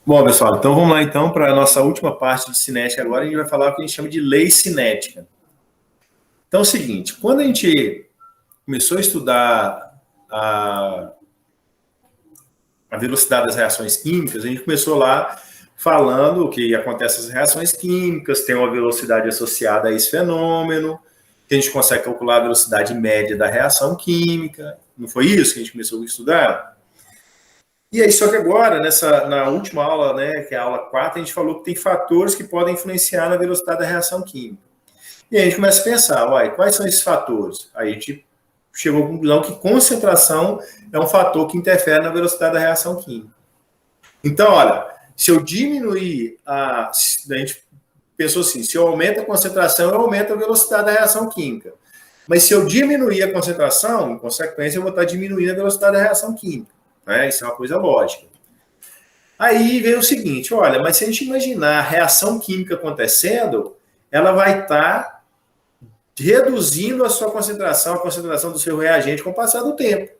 Bom, pessoal, então vamos lá então para a nossa última parte de cinética agora. A gente vai falar o que a gente chama de lei cinética. Então é o seguinte, quando a gente começou a estudar a velocidade das reações químicas, a gente começou lá falando que acontece as reações químicas, tem uma velocidade associada a esse fenômeno, que a gente consegue calcular a velocidade média da reação química. Não foi isso que a gente começou a estudar? E aí, só que agora, na última aula, né, que é a aula 4, a gente falou que tem fatores que podem influenciar na velocidade da reação química. E aí a gente começa a pensar, uai, quais são esses fatores? Aí a gente chegou à conclusão que concentração é um fator que interfere na velocidade da reação química. Então, olha, se eu diminuir a gente pensou assim, se eu aumento a concentração, eu aumento a velocidade da reação química. Mas se eu diminuir a concentração, em consequência, eu vou estar diminuindo a velocidade da reação química. Né? Isso é uma coisa lógica. Aí vem o seguinte, olha, mas se a gente imaginar a reação química acontecendo, ela vai estar reduzindo a sua concentração, a concentração do seu reagente com o passar do tempo.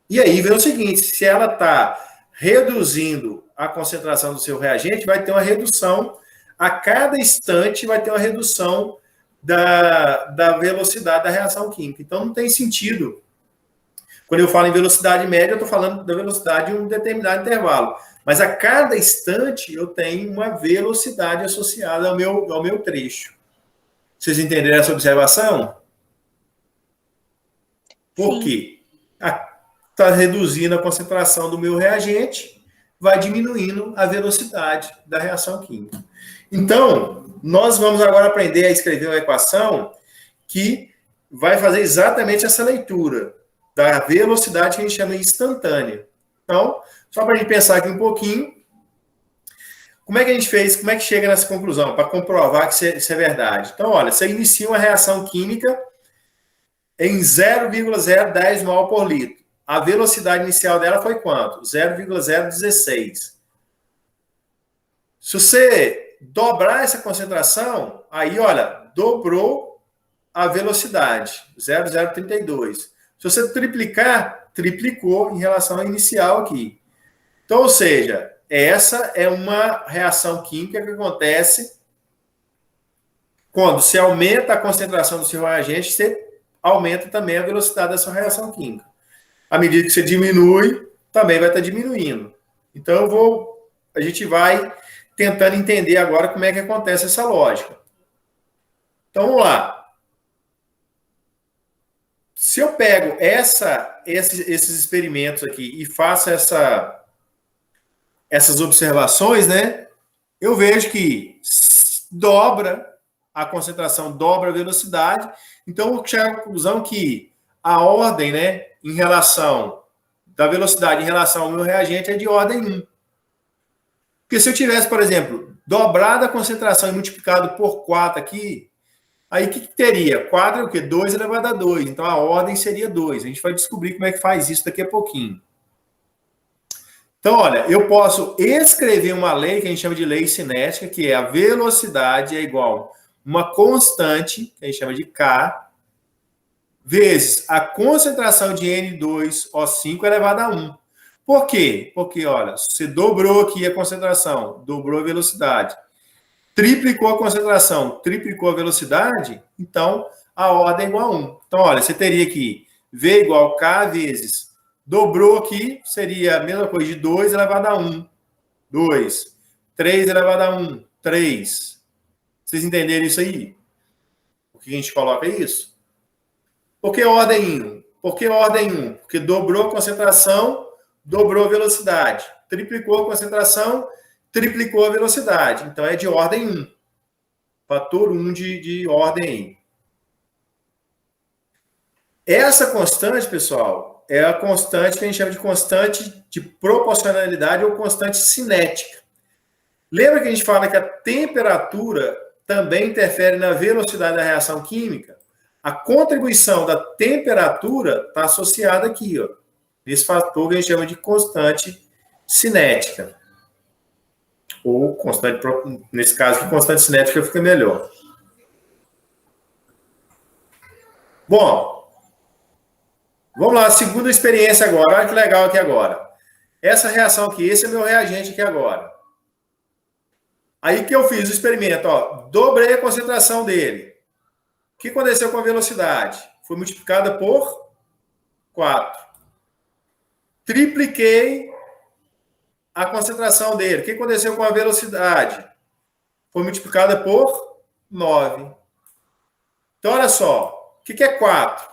E aí vem o seguinte, se ela está reduzindo a concentração do seu reagente, vai ter uma redução, a cada instante vai ter uma redução da velocidade da reação química. Então não tem sentido. Quando eu falo em velocidade média, eu estou falando da velocidade em um determinado intervalo. Mas a cada instante eu tenho uma velocidade associada ao meu trecho. Vocês entenderam essa observação? Por quê? Está reduzindo a concentração do meu reagente, vai diminuindo a velocidade da reação química. Então, nós vamos agora aprender a escrever uma equação que vai fazer exatamente essa leitura da velocidade que a gente chama de instantânea. Então, só para a gente pensar aqui um pouquinho, como é que a gente fez, como é que chega nessa conclusão, para comprovar que isso é verdade? Então, olha, você inicia uma reação química em 0,010 mol por litro. A velocidade inicial dela foi quanto? 0,016. Se você dobrar essa concentração, aí, olha, dobrou a velocidade, 0,032. Se você triplicar, triplicou em relação à inicial aqui. Então, ou seja, essa é uma reação química que acontece quando você aumenta a concentração do seu reagente, você aumenta também a velocidade da sua reação química. À medida que você diminui, também vai estar diminuindo. Então, a gente vai tentando entender agora como é que acontece essa lógica. Então, vamos lá. Se eu pego esses experimentos aqui e faço essas observações, né, eu vejo que dobra a concentração, dobra a velocidade. Então, eu chego à conclusão que a ordem, né, em relação da velocidade em relação ao meu reagente é de ordem 1. Porque se eu tivesse, por exemplo, dobrado a concentração e multiplicado por 4 aqui, aí o que teria? 4 é o quê? 2 elevado a 2. Então, a ordem seria 2. A gente vai descobrir como é que faz isso daqui a pouquinho. Então, olha, eu posso escrever uma lei que a gente chama de lei cinética, que é a velocidade é igual a uma constante, que a gente chama de K, vezes a concentração de N2O5 elevado a 1. Por quê? Porque, olha, você dobrou aqui a concentração, dobrou a velocidade, triplicou a concentração, triplicou a velocidade, então a ordem é igual a 1. Então, olha, você teria que V igual a K vezes, dobrou aqui, seria a mesma coisa de 2 elevado a 1. 2. 3 elevado a 1. 3. Vocês entenderam isso aí? Por que a gente coloca isso? Por que ordem 1? Por que ordem 1? Porque dobrou a concentração, dobrou a velocidade. Triplicou a concentração, triplicou a velocidade. Então, é de ordem 1. Fator 1 de ordem 1. Essa constante, pessoal, é a constante que a gente chama de constante de proporcionalidade ou constante cinética. Lembra que a gente fala que a temperatura também interfere na velocidade da reação química? A contribuição da temperatura está associada aqui, ó, nesse fator que a gente chama de constante cinética. Ou constante, nesse caso, constante cinética fica melhor. Bom, vamos lá, segunda experiência agora. Olha que legal aqui agora. essa reação aqui, esse é meu reagente aqui agora. Aí que eu fiz o experimento, ó, dobrei a concentração dele. O que aconteceu com a velocidade? Foi multiplicada por 4. Tripliquei a concentração dele. O que aconteceu com a velocidade? Foi multiplicada por 9. Então, olha só. O que é 4?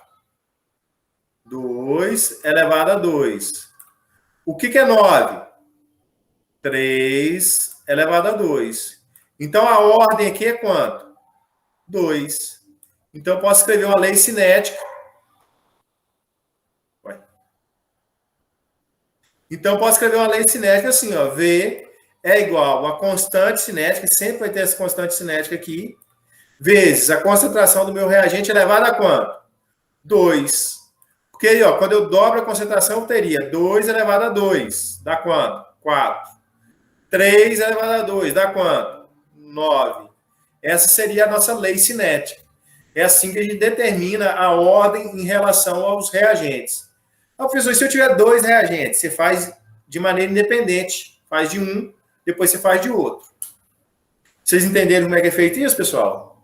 2 elevado a 2. O que é 9? 3 elevado a 2. Então, a ordem aqui é quanto? 2. Então, eu posso escrever uma lei cinética. Então, eu posso escrever uma lei cinética assim, ó. V é igual a constante cinética, sempre vai ter essa constante cinética aqui, vezes a concentração do meu reagente elevada a quanto? 2. Porque aí, ó, quando eu dobro a concentração, eu teria 2 elevado a 2. Dá quanto? 4. 3 elevado a 2. Dá quanto? 9. Essa seria a nossa lei cinética. É assim que a gente determina a ordem em relação aos reagentes. Professor, se eu tiver 2 reagentes, você faz de maneira independente. Faz de um, depois você faz de outro. Vocês entenderam como é que é feito isso, pessoal?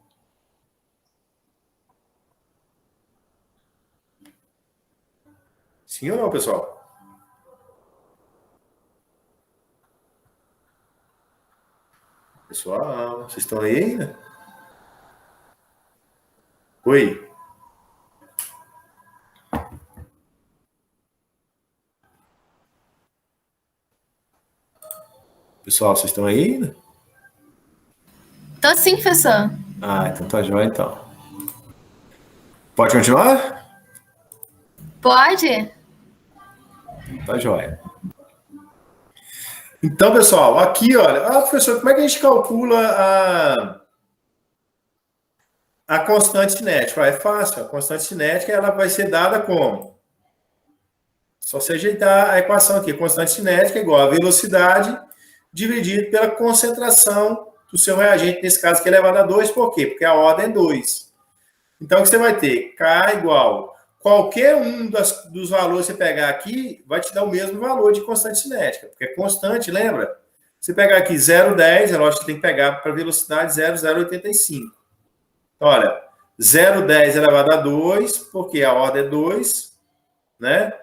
Sim ou não, pessoal? Pessoal, vocês estão aí ainda? Oi? Pessoal, vocês estão aí ainda? Tô sim, professor. Ah, então tá jóia, então. Pode continuar? Pode? Tá jóia. Então, pessoal, aqui, olha. Ah, professor, como é que a gente calcula a constante cinética? É fácil. A constante cinética ela vai ser dada como? Só se ajeitar a equação aqui. Constante cinética é igual a velocidade dividido pela concentração do seu reagente, nesse caso aqui elevado a 2. Por quê? Porque a ordem é 2. Então, o que você vai ter? K igual. Qualquer um dos valores que você pegar aqui vai te dar o mesmo valor de constante cinética. Porque é constante, lembra? Se pegar aqui 0,10, é lógico que você tem que pegar para velocidade 0,085. Então, olha, 0,10 elevado a 2, porque a ordem é 2, né?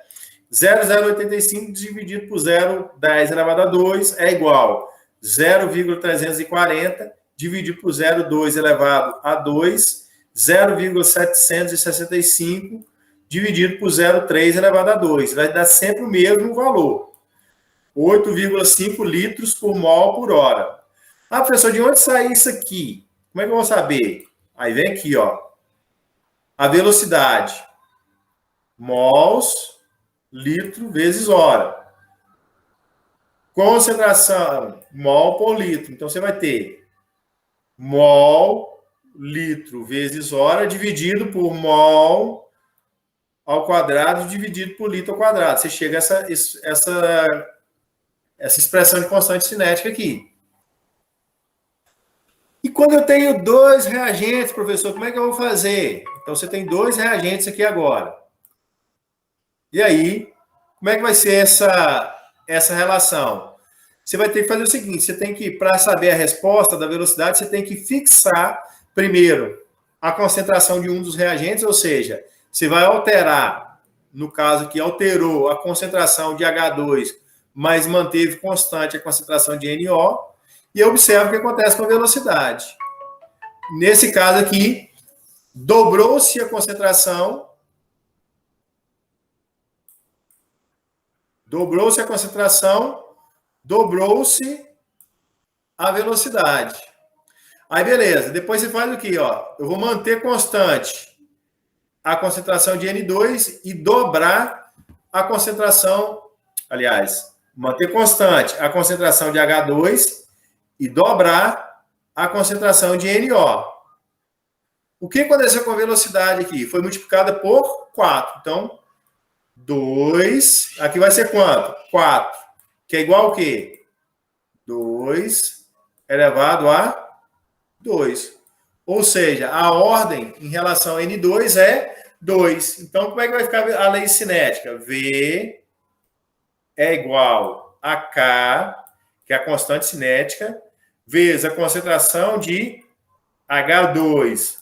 0,085 dividido por 0,10 elevado a 2 é igual 0,340 dividido por 0,2 elevado a 2, 0,765 dividido por 0,3 elevado a 2. Vai dar sempre o mesmo valor. 8,5 litros por mol por hora. Ah, professor, de onde sai isso aqui? Como é que eu vou saber? Aí vem aqui, ó. A velocidade. Mols, litro vezes hora. Concentração, mol por litro. Então, você vai ter mol, litro vezes hora, dividido por mol ao quadrado, dividido por litro ao quadrado. Você chega a essa expressão de constante cinética aqui. E quando eu tenho 2 reagentes, professor, como é que eu vou fazer? Então, você tem 2 reagentes aqui agora. E aí, como é que vai ser essa relação? Você vai ter que fazer o seguinte, você tem que, para saber a resposta da velocidade, você tem que fixar, primeiro, a concentração de um dos reagentes, ou seja, você vai alterar, no caso aqui, alterou a concentração de H2, mas manteve constante a concentração de NO, e observa o que acontece com a velocidade. Nesse caso aqui, dobrou-se a concentração, dobrou-se a velocidade. Aí, beleza. Depois você faz o quê? Ó? Eu vou manter constante a concentração de N2 e dobrar a concentração, aliás, manter constante a concentração de H2 e dobrar a concentração de NO. O que aconteceu com a velocidade aqui? Foi multiplicada por 4. Então, 2, aqui vai ser quanto? 4, que é igual ao quê? 2 elevado a 2. Ou seja, a ordem em relação a N2 é 2. Então, como é que vai ficar a lei cinética? V é igual a K, que é a constante cinética, vezes a concentração de H2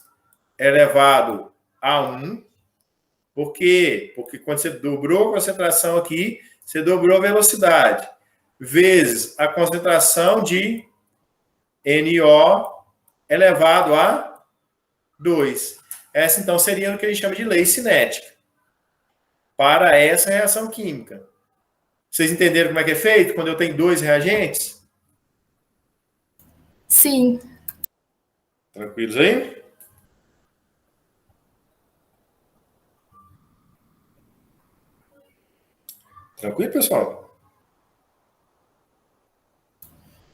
elevado a 1. Por quê? Porque quando você dobrou a concentração aqui, você dobrou a velocidade, vezes a concentração de NO elevado a 2. Essa, então, seria o que a gente chama de lei cinética para essa reação química. Vocês entenderam como é que é feito quando eu tenho dois reagentes? Sim. Tranquilos aí? Tranquilo, pessoal?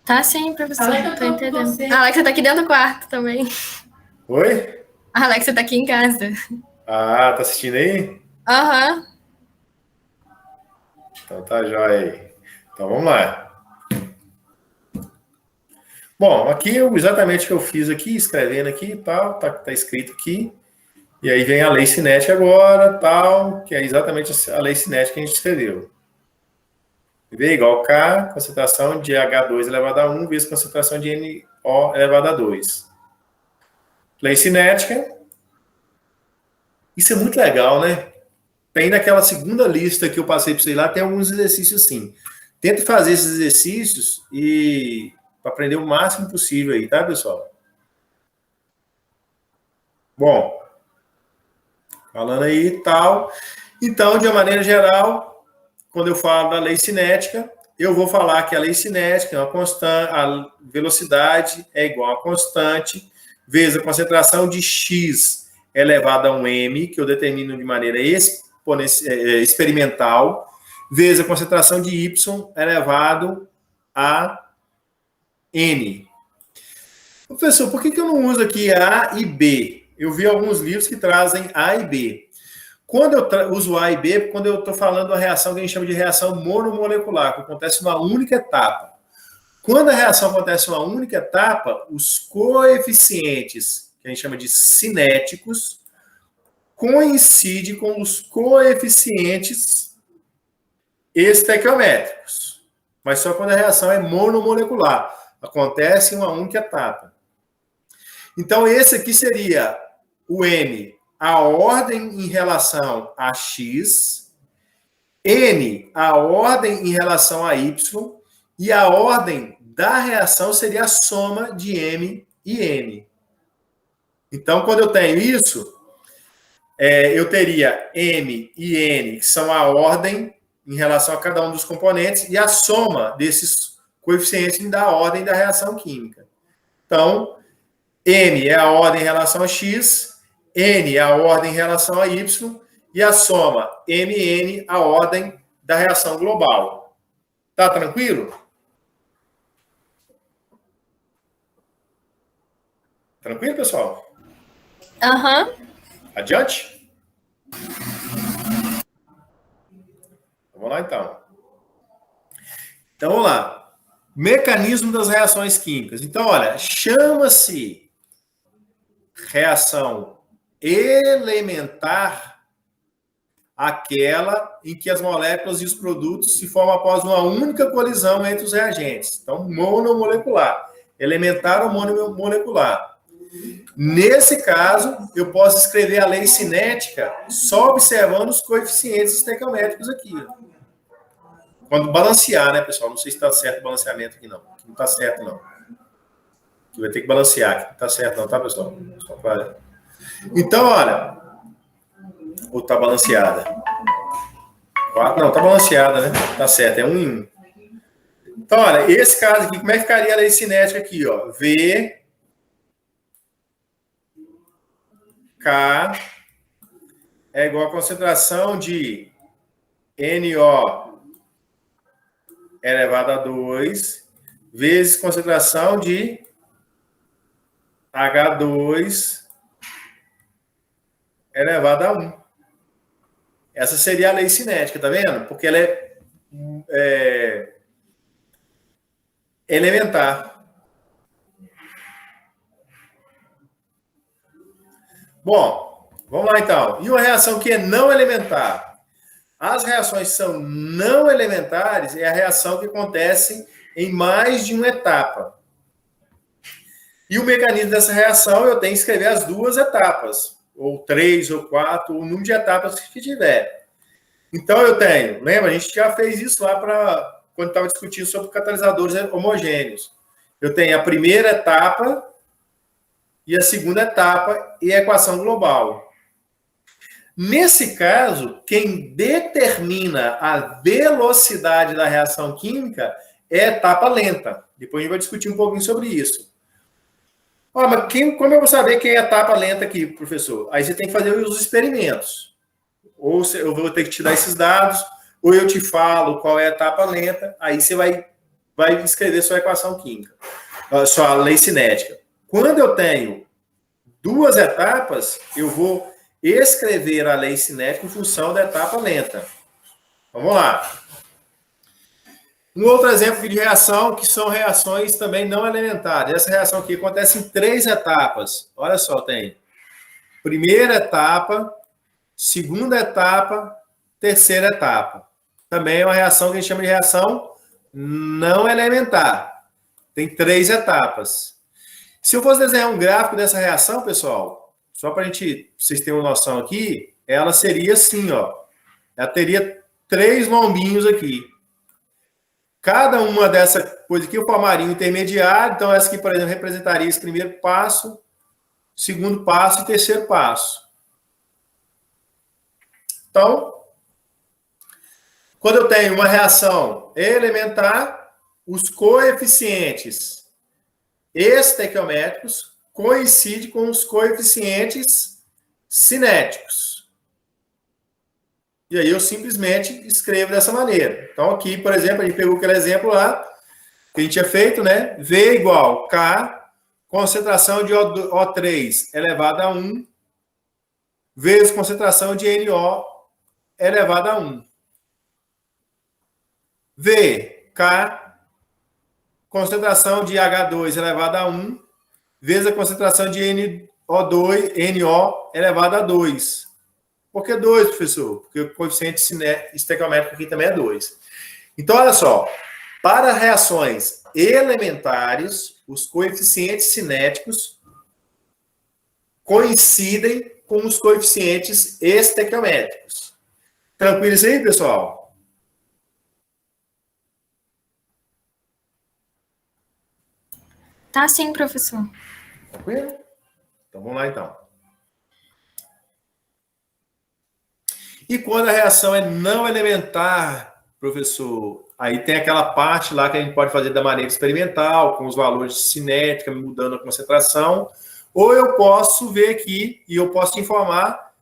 Tá sim, professor. Tô entendendo. A Alexa tá aqui dentro do quarto também. Oi? A Alexa tá aqui em casa. Ah, tá assistindo aí? Aham. Então tá jóia aí. Então vamos lá. Bom, aqui exatamente o que eu fiz aqui, escrevendo aqui e tal, tá escrito aqui. E aí vem a lei cinética agora, tal, que é exatamente a lei cinética que a gente escreveu. V igual a K, concentração de H2 elevado a 1 vezes concentração de NO elevado a 2. Lei cinética. Isso é muito legal, né? Tem naquela segunda lista que eu passei para vocês lá, tem alguns exercícios sim. Tenta fazer esses exercícios e para aprender o máximo possível aí, tá, pessoal? Bom, falando aí e tal. Então, de uma maneira geral, quando eu falo da lei cinética, eu vou falar que a lei cinética é uma constante, a velocidade é igual a constante, vezes a concentração de x elevado a um m, que eu determino de maneira experimental, vezes a concentração de y elevado a n. Professor, por que eu não uso aqui A e B? Eu vi alguns livros que trazem A e B. Quando eu uso A e B, quando eu estou falando da reação que a gente chama de reação monomolecular, que acontece numa única etapa. Quando a reação acontece numa única etapa, os coeficientes, que a gente chama de cinéticos, coincidem com os coeficientes estequiométricos. Mas só quando a reação é monomolecular. Acontece em uma única etapa. Então, esse aqui seria o M, a ordem em relação a X, N, a ordem em relação a Y, e a ordem da reação seria a soma de M e N. Então, quando eu tenho isso, eu teria M e N, que são a ordem em relação a cada um dos componentes, e a soma desses coeficientes me dá a ordem da reação química. Então, M é a ordem em relação a X, N é a ordem em relação a Y, e a soma MN a ordem da reação global. Tá tranquilo? Tranquilo, pessoal? Aham. Adiante? Vamos lá, então. Então, vamos lá. Mecanismo das reações químicas. Então, olha, chama-se reação elementar aquela em que as moléculas e os produtos se formam após uma única colisão entre os reagentes. Então, monomolecular. Elementar ou monomolecular. Nesse caso, eu posso escrever a lei cinética só observando os coeficientes estequiométricos aqui. Quando balancear, né, pessoal? Não sei se está certo o balanceamento aqui, não. Aqui não está certo, não. Aqui vai ter que balancear. Aqui não está certo, não, tá, pessoal? Só para... Então, olha. Ou está balanceada? Não, está balanceada, né? Tá certo, é 1 em 1. Então, olha, esse caso aqui, como é que ficaria a lei cinética aqui, ó? V, K é igual a concentração de NO elevado a 2 vezes concentração de H2 elevado a 1. Essa seria a lei cinética, tá vendo? Porque ela é elementar. Bom, vamos lá então. E uma reação que é não elementar? As reações são não elementares, é a reação que acontece em mais de uma etapa. E o mecanismo dessa reação, eu tenho que escrever as duas etapas, ou 3, ou 4, o número de etapas que tiver. Então, eu tenho, lembra, a gente já fez isso lá quando estava discutindo sobre catalisadores homogêneos. Eu tenho a primeira etapa e a segunda etapa e a equação global. Nesse caso, quem determina a velocidade da reação química é a etapa lenta. Depois a gente vai discutir um pouquinho sobre isso. Mas como eu vou saber quem é a etapa lenta aqui, professor? Aí você tem que fazer os experimentos. Ou eu vou ter que te dar esses dados, ou eu te falo qual é a etapa lenta, aí você vai escrever sua equação química, sua lei cinética. Quando eu tenho duas etapas, eu vou escrever a lei cinética em função da etapa lenta. Vamos lá. Um outro exemplo de reação, que são reações também não elementares. Essa reação aqui acontece em 3 etapas. Olha só, tem primeira etapa, segunda etapa, terceira etapa. Também é uma reação que a gente chama de reação não elementar. Tem 3 etapas. Se eu fosse desenhar um gráfico dessa reação, pessoal, só para vocês terem uma noção aqui, ela seria assim, ó. Ela teria 3 lombinhos aqui. Cada uma dessa coisa aqui eu formaria um intermediário. Então, essa aqui, por exemplo, representaria esse primeiro passo, segundo passo e terceiro passo. Então, quando eu tenho uma reação elementar, os coeficientes estequiométricos coincidem com os coeficientes cinéticos. E aí eu simplesmente escrevo dessa maneira. Então aqui, por exemplo, a gente pegou aquele exemplo lá, que a gente tinha feito, né? V igual K, concentração de O3 elevado a 1, vezes concentração de NO elevado a 1. V, K, concentração de H2 elevado a 1, vezes a concentração de NO elevado a 2. Por que 2, professor? Porque o coeficiente estequiométrico aqui também é 2. Então, olha só. Para reações elementares, os coeficientes cinéticos coincidem com os coeficientes estequiométricos. Tranquilo isso aí, pessoal? Tá sim, professor. Tranquilo? Então, vamos lá, então. E quando a reação é não elementar, professor, aí tem aquela parte lá que a gente pode fazer da maneira experimental, com os valores de cinética, mudando a concentração, ou eu posso ver aqui e eu posso te informar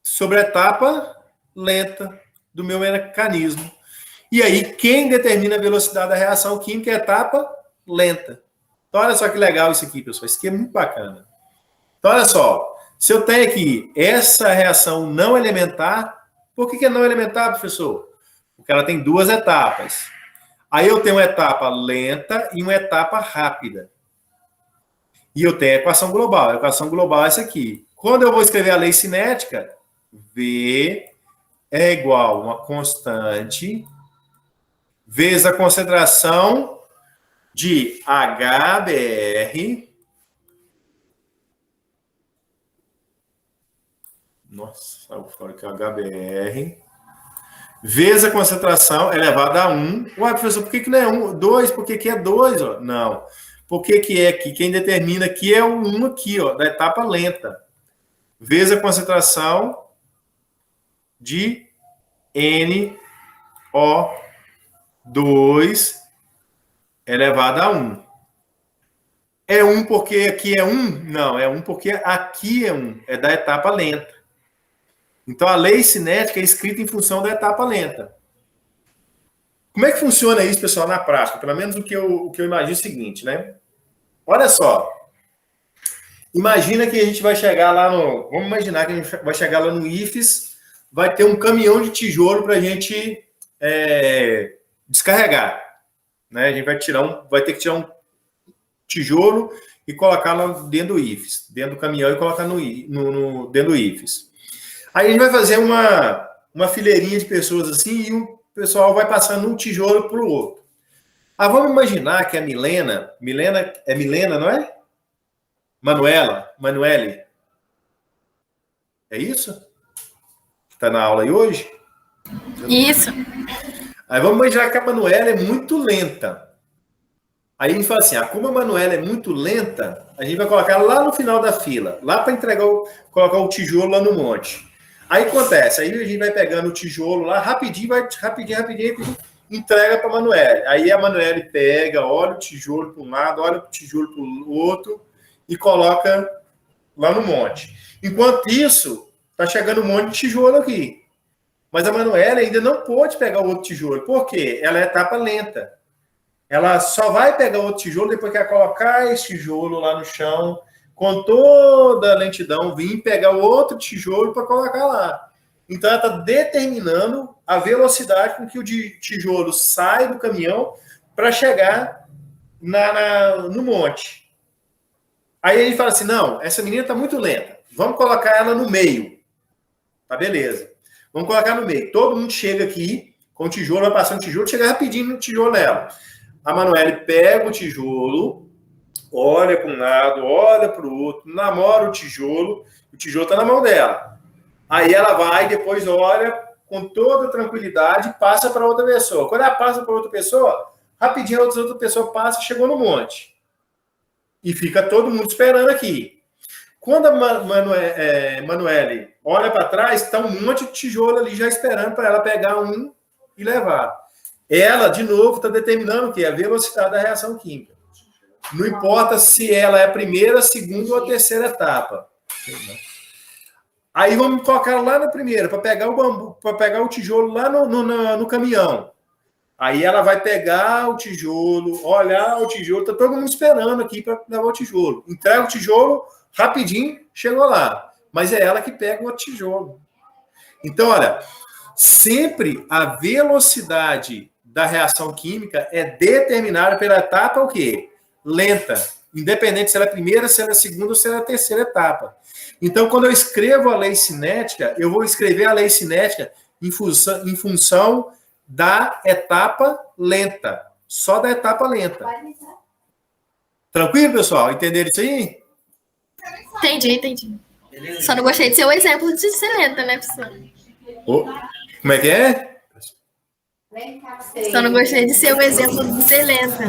sobre a etapa lenta do meu mecanismo. E aí, quem determina a velocidade da reação química é a etapa lenta. Então, olha só que legal isso aqui, pessoal. Isso aqui é muito bacana. Então, olha só. Se eu tenho aqui essa reação não elementar, por que é não elementar, professor? Porque ela tem 2 etapas. Aí eu tenho uma etapa lenta e uma etapa rápida. E eu tenho a equação global. A equação global é essa aqui. Quando eu vou escrever a lei cinética, V é igual a uma constante vezes a concentração de HBr. Nossa, saiu fora que é HBr. Vezes a concentração elevada a 1. Ué, professor, por que não é 1? 2? Por que é 2? Ó? Não. Por que é aqui? Quem determina aqui é o 1 aqui, ó, da etapa lenta. Vezes a concentração de NO2 elevada a 1. É 1 porque aqui é 1? Não, é 1 porque aqui é 1. É da etapa lenta. Então, a lei cinética é escrita em função da etapa lenta. Como é que funciona isso, pessoal, na prática? Pelo menos o que eu imagino é o seguinte, né? Olha só. Imagina que a gente vai chegar lá no... Vamos imaginar que a gente vai chegar lá no IFES, vai ter um caminhão de tijolo para a gente descarregar. Né? A gente vai ter que tirar um tijolo e colocar lá dentro do IFES, dentro do caminhão e colocar dentro do IFES. Aí a gente vai fazer uma fileirinha de pessoas assim e o pessoal vai passando um tijolo para o outro. Vamos imaginar que a Milena é Milena, não é? Manuele. É isso? Está na aula aí hoje? Isso. Aí vamos imaginar que a Manuela é muito lenta. Aí a gente fala assim, como a Manuela é muito lenta, a gente vai colocar lá no final da fila, lá para colocar o tijolo lá no monte. Aí acontece, aí a gente vai pegando o tijolo lá, rapidinho, entrega para a Manuela. Aí a Manuela pega, olha o tijolo para um lado, olha o tijolo para o outro e coloca lá no monte. Enquanto isso, tá chegando um monte de tijolo aqui. Mas a Manuela ainda não pôde pegar o outro tijolo. Por quê? Ela é etapa lenta. Ela só vai pegar o outro tijolo depois que ela colocar esse tijolo lá no chão, com toda a lentidão, vir pegar o outro tijolo para colocar lá. Então, ela está determinando a velocidade com que o tijolo sai do caminhão para chegar no monte. Aí a gente fala assim, não, essa menina está muito lenta. Vamos colocar ela no meio. Tá, beleza. Vamos colocar no meio. Todo mundo chega aqui com o tijolo, vai passando o tijolo, chega rapidinho no tijolo dela. A Manuele pega o tijolo, olha para um lado, olha para o outro, namora o tijolo está na mão dela. Aí ela vai, depois olha com toda tranquilidade, passa para outra pessoa. Quando ela passa para outra pessoa, rapidinho a outra pessoa passa, chegou no monte. E fica todo mundo esperando aqui. Quando a Manuele olha para trás, está um monte de tijolo ali já esperando para ela pegar um e levar. Ela, de novo, está determinando o quê? A velocidade da reação química. Não importa se ela é a primeira, segunda ou a terceira etapa. Aí vamos colocar lá na primeira, para pegar o bambu, para pegar o tijolo lá no caminhão. Aí ela vai pegar o tijolo, olhar o tijolo, está todo mundo esperando aqui para levar o tijolo. Entrega o tijolo, rapidinho, chegou lá. Mas é ela que pega o tijolo. Então, olha, sempre a velocidade da reação química é determinada pela etapa o quê? Lenta. Independente se ela é a primeira, se ela é a segunda ou se ela é a terceira etapa. Então, quando eu escrevo a lei cinética, eu vou escrever a lei cinética em função da etapa lenta. Só da etapa lenta. Tranquilo, pessoal? Entenderam isso aí? Entendi. Só não gostei de ser o exemplo de ser lenta, né, professor? Como é que é? Só não gostei de ser o exemplo de ser lenta.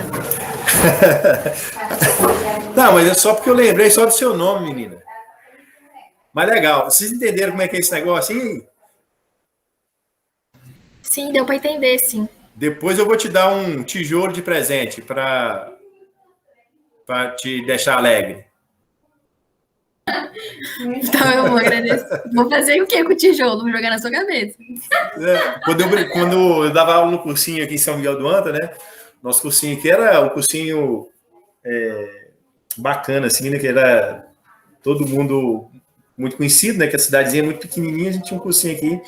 Não, mas é só porque eu lembrei só do seu nome, menina. Mas legal. Vocês entenderam como é que é esse negócio aí? Sim, deu para entender, sim. Depois eu vou te dar um tijolo de presente para te deixar alegre. Então eu vou agradecer. Vou fazer o quê com o tijolo? Vou jogar na sua cabeça. Quando eu dava aula no cursinho aqui em São Miguel do Anta, né? Nosso cursinho aqui era um cursinho bacana, assim, né? Que era todo mundo muito conhecido, né? Que a cidadezinha é muito pequenininha, a gente tinha um cursinho aqui.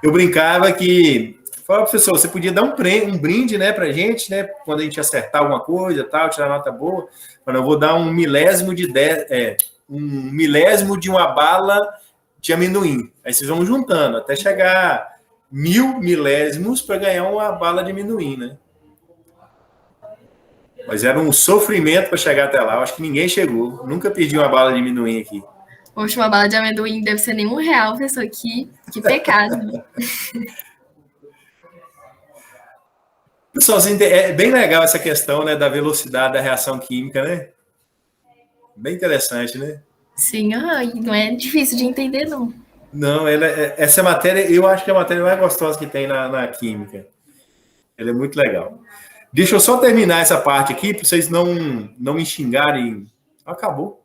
Eu brincava que... Fala, professor, você podia dar um brinde, né, pra gente, né? Quando a gente acertar alguma coisa, tal, tirar nota boa. Eu vou dar um milésimo de 10... um milésimo de uma bala de amendoim. Aí vocês vão juntando até chegar 1000 milésimos para ganhar uma bala de amendoim, né? Mas era um sofrimento para chegar até lá. Eu acho que ninguém chegou. Nunca pedi uma bala de amendoim aqui. Poxa, uma bala de amendoim deve ser nem R$1, pessoal. Que pecado. Pessoal, é bem legal essa questão, né, da velocidade da reação química, né? Bem interessante, né? Sim, não é difícil de entender, não. Não, essa matéria, eu acho que é a matéria mais gostosa que tem na química. Ela é muito legal. Deixa eu só terminar essa parte aqui, para vocês não me xingarem. Acabou.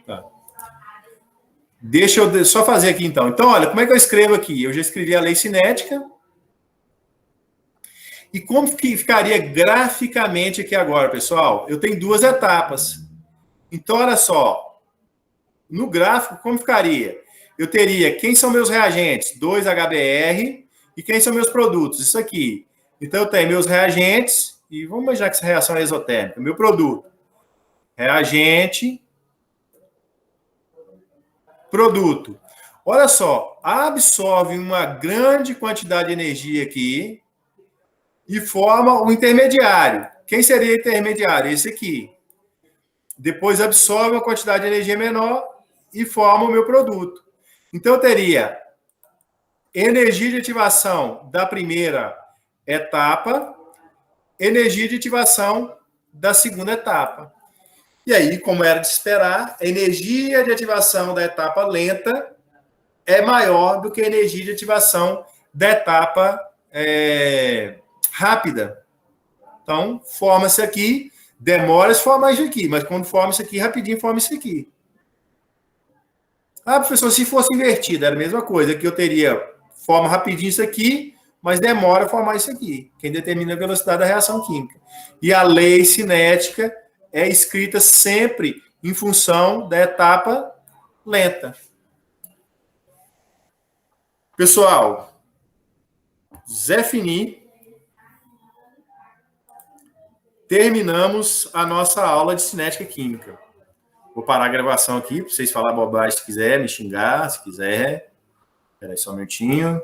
Tá. Deixa eu só fazer aqui, então. Então, olha, como é que eu escrevo aqui? Eu já escrevi a lei cinética. E como que ficaria graficamente aqui agora, pessoal? Eu tenho duas etapas. Então, olha só. No gráfico, como ficaria? Eu teria quem são meus reagentes? 2HBr. E quem são meus produtos? Isso aqui. Então, eu tenho meus reagentes. E vamos imaginar que essa reação é exotérmica. Meu produto. Reagente. Produto. Olha só. absorve uma grande quantidade de energia aqui e forma o intermediário. Quem seria o intermediário? Esse aqui. Depois absorve uma quantidade de energia menor e forma o meu produto. Então, eu teria energia de ativação da primeira etapa, energia de ativação da segunda etapa. E aí, como era de esperar, a energia de ativação da etapa lenta é maior do que a energia de ativação da etapa rápida. Então, forma isso aqui, demora se formar isso aqui, mas quando forma isso aqui, rapidinho forma isso aqui. Ah, professor, se fosse invertido, era a mesma coisa, que eu teria forma rapidinho isso aqui, mas demora a formar isso aqui. Quem determina a velocidade da reação química. E a lei cinética é escrita sempre em função da etapa lenta. Pessoal, Zé Fini, terminamos a nossa aula de cinética química. Vou parar a gravação aqui para vocês falar bobagem se quiser, me xingar, se quiser. Espera aí só um minutinho.